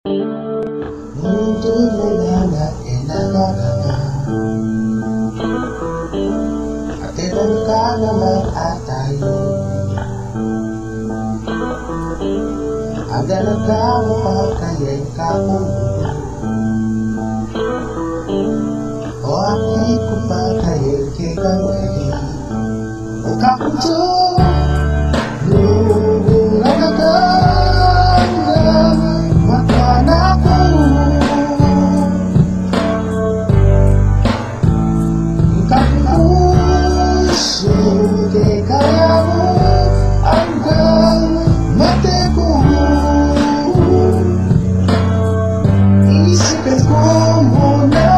Mundo'y may lalat e nakakata at ilan ka naman at tayo ang dalaga mo pa kaya'y kapulo o aking ko pa kaya'y kikawin o kapulo nung nagagandang mata na ko kapuso di kaya mo hanggang matego isipin ko muna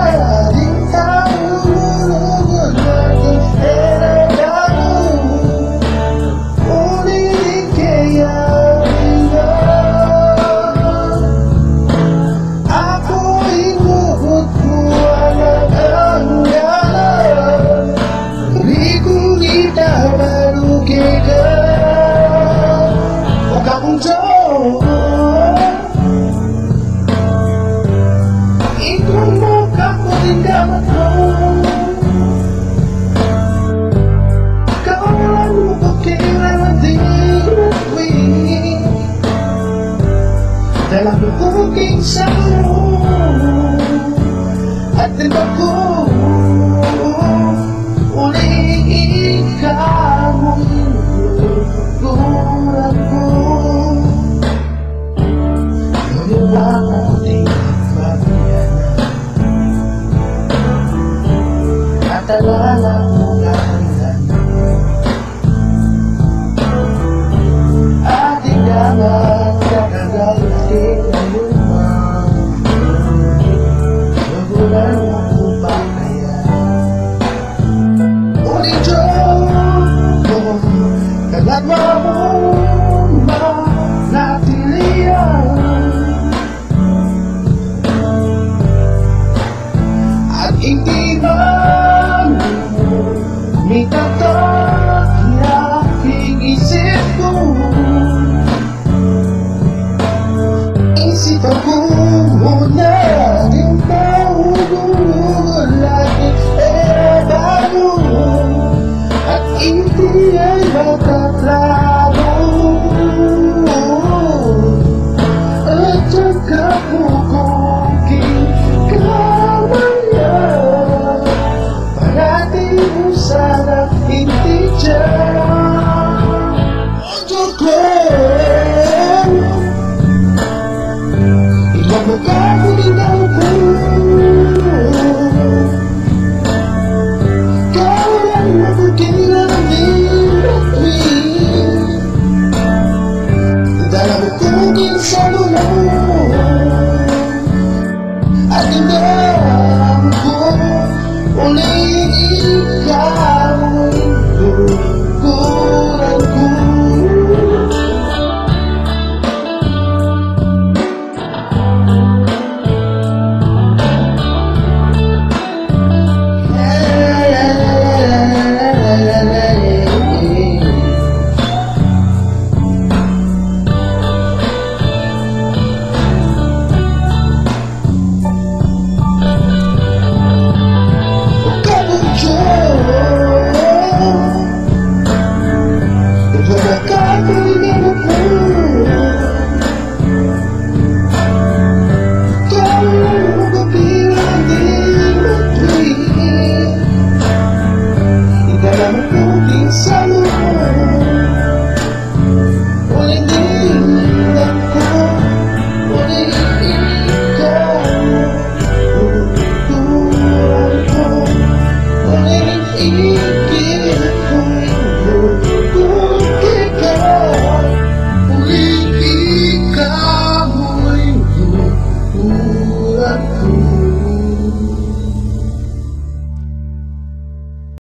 rin tayo natin eragano ulit kaya ako inuhot ko ang galang Rikurita baru kega Oka punco Ikut mo kamu tidak mau Kawalan mo pagkailangan din dalam buking sayo at ko ulit ikaw ang luguran ko ngunit lang ating magbiyanan at alala mo kailan ating dapat kakagalutin ang lumang magulan mo kung ba kaya ulit Diyos kagat mo manatilian at hindi